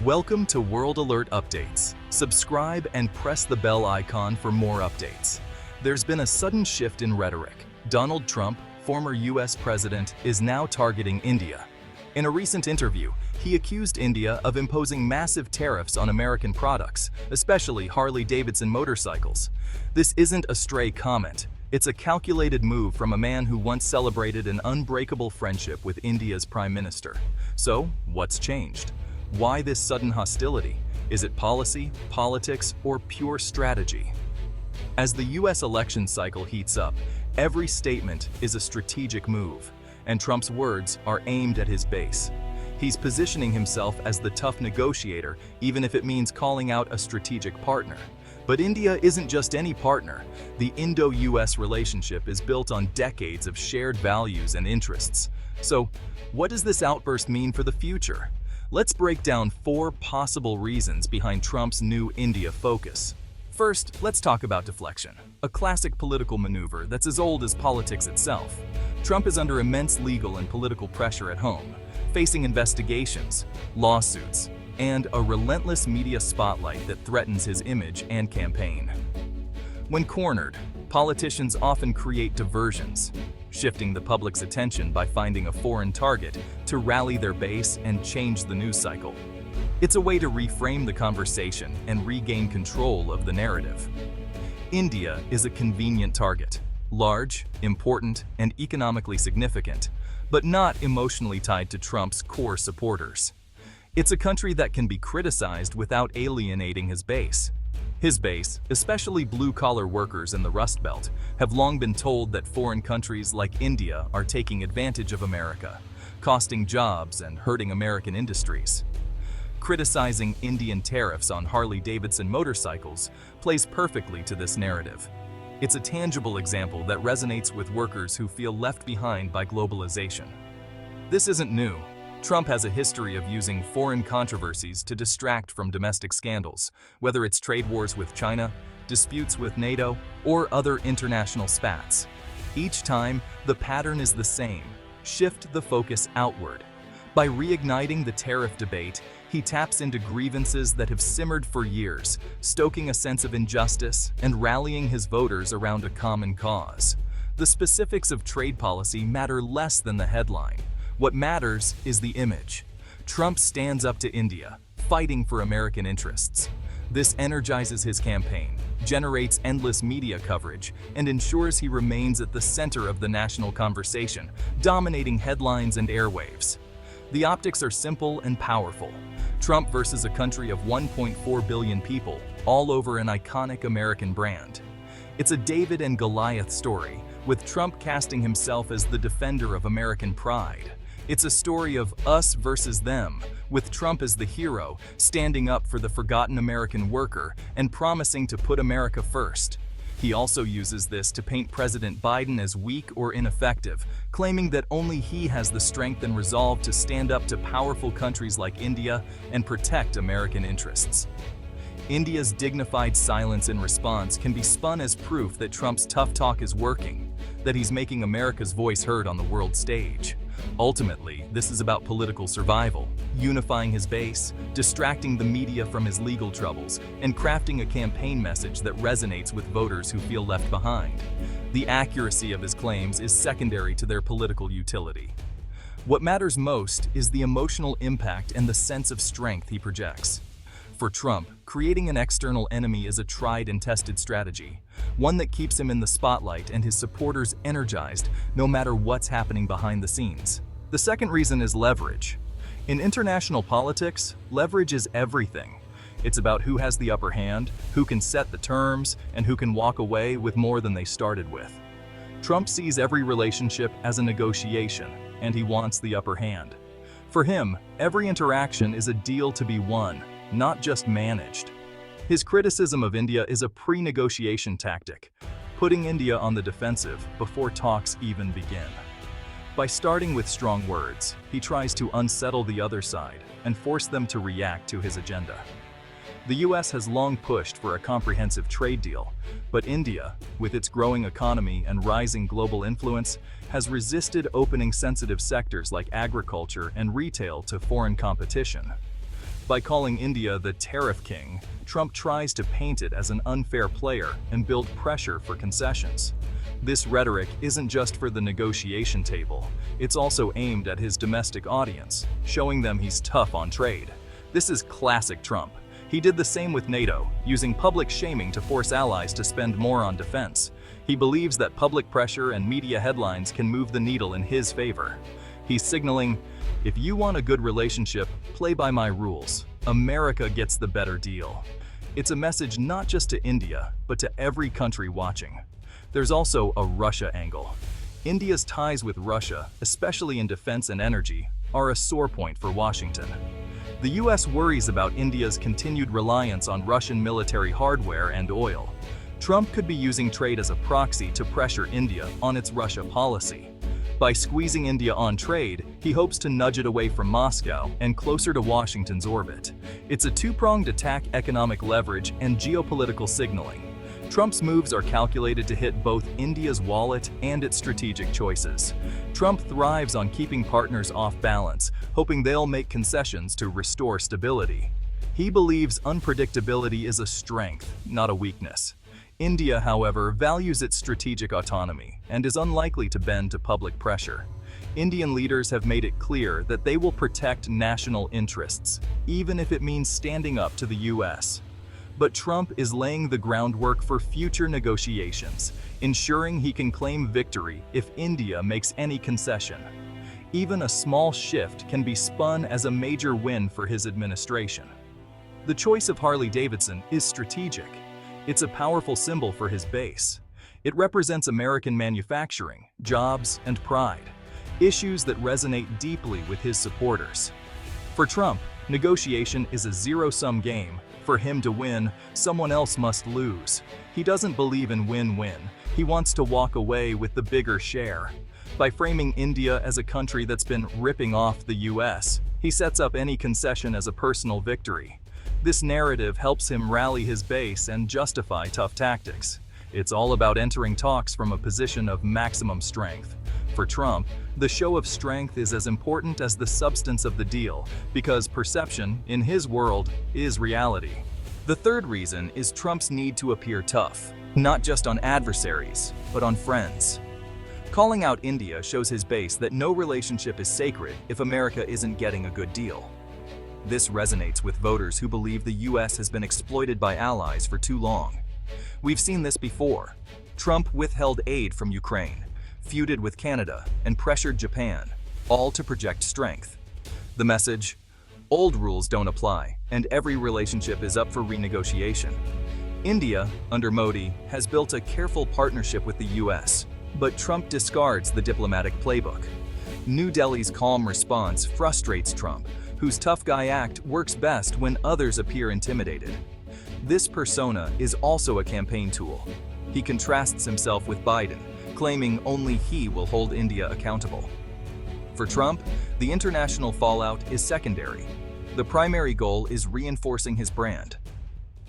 Welcome to World Alert Updates. Subscribe and press the bell icon for more updates. There's been a sudden shift in rhetoric. Donald Trump, former U.S. president, is now targeting India. In a recent interview, he accused India of imposing massive tariffs on American products, especially Harley-Davidson motorcycles. This isn't a stray comment. It's a calculated move from a man who once celebrated an unbreakable friendship with India's Prime Minister. So, what's changed? Why this sudden hostility? Is it policy, politics, or pure strategy? As the U.S. election cycle heats up, every statement is a strategic move, and Trump's words are aimed at his base. He's positioning himself as the tough negotiator, even if it means calling out a strategic partner. But India isn't just any partner. The Indo-US relationship is built on decades of shared values and interests. So, what does this outburst mean for the future? Let's break down 4 possible reasons behind Trump's new India focus. First, let's talk about deflection, a classic political maneuver that's as old as politics itself. Trump is under immense legal and political pressure at home, facing investigations, lawsuits, and a relentless media spotlight that threatens his image and campaign. When cornered, politicians often create diversions, shifting the public's attention by finding a foreign target to rally their base and change the news cycle. It's a way to reframe the conversation and regain control of the narrative. India is a convenient target, large, important, and economically significant, but not emotionally tied to Trump's core supporters. It's a country that can be criticized without alienating his base. His base, especially blue-collar workers in the Rust Belt, have long been told that foreign countries like India are taking advantage of America, costing jobs and hurting American industries. Criticizing Indian tariffs on Harley-Davidson motorcycles plays perfectly to this narrative. It's a tangible example that resonates with workers who feel left behind by globalization. This isn't new. Trump has a history of using foreign controversies to distract from domestic scandals, whether it's trade wars with China, disputes with NATO, or other international spats. Each time, the pattern is the same: shift the focus outward. By reigniting the tariff debate, he taps into grievances that have simmered for years, stoking a sense of injustice and rallying his voters around a common cause. The specifics of trade policy matter less than the headline. What matters is the image. Trump stands up to India, fighting for American interests. This energizes his campaign, generates endless media coverage, and ensures he remains at the center of the national conversation, dominating headlines and airwaves. The optics are simple and powerful. Trump versus a country of 1.4 billion people, all over an iconic American brand. It's a David and Goliath story, with Trump casting himself as the defender of American pride. It's a story of us versus them, with Trump as the hero, standing up for the forgotten American worker and promising to put America first. He also uses this to paint President Biden as weak or ineffective, claiming that only he has the strength and resolve to stand up to powerful countries like India and protect American interests. India's dignified silence in response can be spun as proof that Trump's tough talk is working, that he's making America's voice heard on the world stage. Ultimately, this is about political survival, unifying his base, distracting the media from his legal troubles, and crafting a campaign message that resonates with voters who feel left behind. The accuracy of his claims is secondary to their political utility. What matters most is the emotional impact and the sense of strength he projects. For Trump, creating an external enemy is a tried and tested strategy, one that keeps him in the spotlight and his supporters energized no matter what's happening behind the scenes. The second reason is leverage. In international politics, leverage is everything. It's about who has the upper hand, who can set the terms, and who can walk away with more than they started with. Trump sees every relationship as a negotiation, and he wants the upper hand. For him, every interaction is a deal to be won, not just managed. His criticism of India is a pre-negotiation tactic, putting India on the defensive before talks even begin. By starting with strong words, he tries to unsettle the other side and force them to react to his agenda. The U.S. has long pushed for a comprehensive trade deal, but India, with its growing economy and rising global influence, has resisted opening sensitive sectors like agriculture and retail to foreign competition. By calling India the tariff king, Trump tries to paint it as an unfair player and build pressure for concessions. This rhetoric isn't just for the negotiation table, it's also aimed at his domestic audience, showing them he's tough on trade. This is classic Trump. He did the same with NATO, using public shaming to force allies to spend more on defense. He believes that public pressure and media headlines can move the needle in his favor. He's signaling, if you want a good relationship, play by my rules. America gets the better deal. It's a message not just to India, but to every country watching. There's also a Russia angle. India's ties with Russia, especially in defense and energy, are a sore point for Washington. The U.S. worries about India's continued reliance on Russian military hardware and oil. Trump could be using trade as a proxy to pressure India on its Russia policy. By squeezing India on trade, he hopes to nudge it away from Moscow and closer to Washington's orbit. It's a two-pronged attack: economic leverage and geopolitical signaling. Trump's moves are calculated to hit both India's wallet and its strategic choices. Trump thrives on keeping partners off balance, hoping they'll make concessions to restore stability. He believes unpredictability is a strength, not a weakness. India, however, values its strategic autonomy and is unlikely to bend to public pressure. Indian leaders have made it clear that they will protect national interests, even if it means standing up to the U.S. But Trump is laying the groundwork for future negotiations, ensuring he can claim victory if India makes any concession. Even a small shift can be spun as a major win for his administration. The choice of Harley-Davidson is strategic. It's a powerful symbol for his base. It represents American manufacturing, jobs, and pride, issues that resonate deeply with his supporters. For Trump, negotiation is a zero-sum game. For him to win, someone else must lose. He doesn't believe in win-win. He wants to walk away with the bigger share. By framing India as a country that's been ripping off the U.S., he sets up any concession as a personal victory. This narrative helps him rally his base and justify tough tactics. It's all about entering talks from a position of maximum strength. For Trump, the show of strength is as important as the substance of the deal, because perception, in his world, is reality. The third reason is Trump's need to appear tough, not just on adversaries, but on friends. Calling out India shows his base that no relationship is sacred if America isn't getting a good deal. This resonates with voters who believe the U.S. has been exploited by allies for too long. We've seen this before. Trump withheld aid from Ukraine, feuded with Canada, and pressured Japan, all to project strength. The message: old rules don't apply, and every relationship is up for renegotiation. India, under Modi, has built a careful partnership with the U.S., but Trump discards the diplomatic playbook. New Delhi's calm response frustrates Trump, whose tough guy act works best when others appear intimidated. This persona is also a campaign tool. He contrasts himself with Biden, claiming only he will hold India accountable. For Trump, the international fallout is secondary. The primary goal is reinforcing his brand.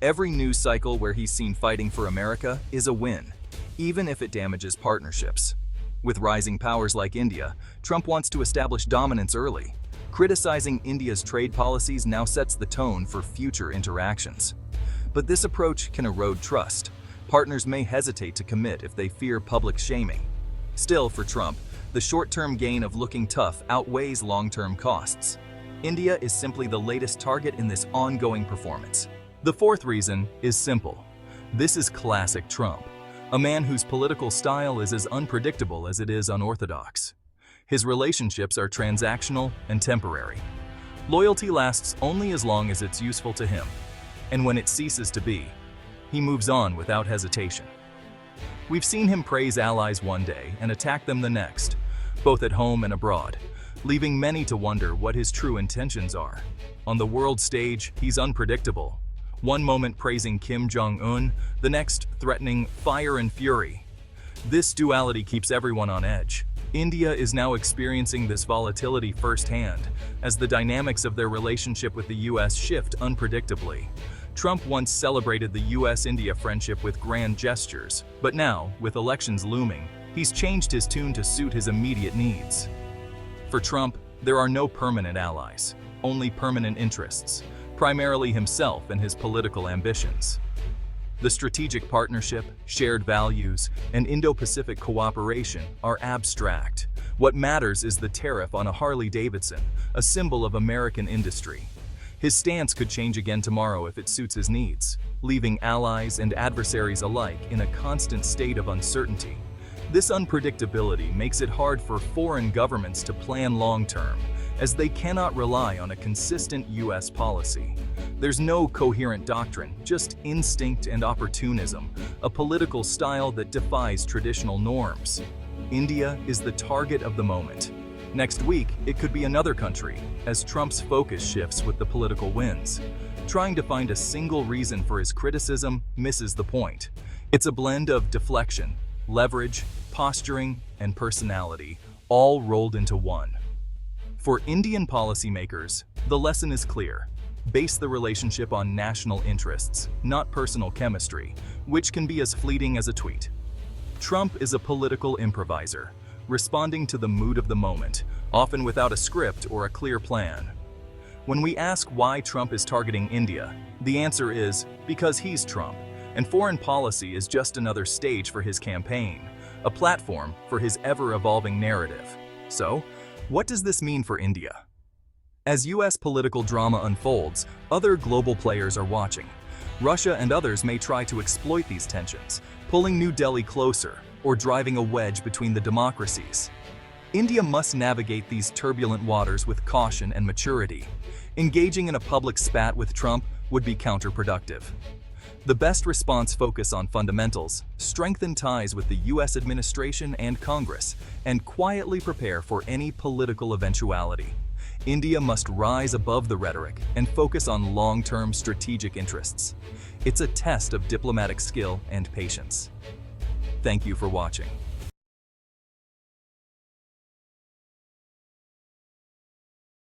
Every news cycle where he's seen fighting for America is a win, even if it damages partnerships. With rising powers like India, Trump wants to establish dominance early. Criticizing India's trade policies now sets the tone for future interactions. But this approach can erode trust. Partners may hesitate to commit if they fear public shaming. Still, for Trump, the short-term gain of looking tough outweighs long-term costs. India is simply the latest target in this ongoing performance. The fourth reason is simple. This is classic Trump, a man whose political style is as unpredictable as it is unorthodox. His relationships are transactional and temporary. Loyalty lasts only as long as it's useful to him, and when it ceases to be, he moves on without hesitation. We've seen him praise allies one day and attack them the next, both at home and abroad, leaving many to wonder what his true intentions are. On the world stage, he's unpredictable. One moment praising Kim Jong-un, the next threatening fire and fury. This duality keeps everyone on edge. India is now experiencing this volatility firsthand, as the dynamics of their relationship with the U.S. shift unpredictably. Trump once celebrated the U.S. India friendship with grand gestures, but now, with elections looming, he's changed his tune to suit his immediate needs. For Trump, there are no permanent allies, only permanent interests. primarily himself and his political ambitions. The strategic partnership, shared values, and Indo-Pacific cooperation are abstract. What matters is the tariff on a Harley-Davidson, a symbol of American industry. His stance could change again tomorrow if it suits his needs, leaving allies and adversaries alike in a constant state of uncertainty. This unpredictability makes it hard for foreign governments to plan long-term, as they cannot rely on a consistent U.S. policy. There's no coherent doctrine, just instinct and opportunism, a political style that defies traditional norms. India is the target of the moment. Next week, it could be another country, as Trump's focus shifts with the political winds. Trying to find a single reason for his criticism misses the point. It's a blend of deflection, leverage, posturing, and personality, all rolled into one. For Indian policymakers, the lesson is clear. Base the relationship on national interests, not personal chemistry, which can be as fleeting as a tweet. Trump is a political improviser, responding to the mood of the moment, often without a script or a clear plan. When we ask why Trump is targeting India, the answer is because he's Trump, and foreign policy is just another stage for his campaign, a platform for his ever-evolving narrative. So, what does this mean for India? As U.S. political drama unfolds, other global players are watching. Russia and others may try to exploit these tensions, pulling New Delhi closer or driving a wedge between the democracies. India must navigate these turbulent waters with caution and maturity. Engaging in a public spat with Trump would be counterproductive. The best response focus on fundamentals, strengthen ties with the U.S. administration and Congress, and quietly prepare for any political eventuality. India must rise above the rhetoric and focus on long-term strategic interests. It's a test of diplomatic skill and patience. Thank you for watching.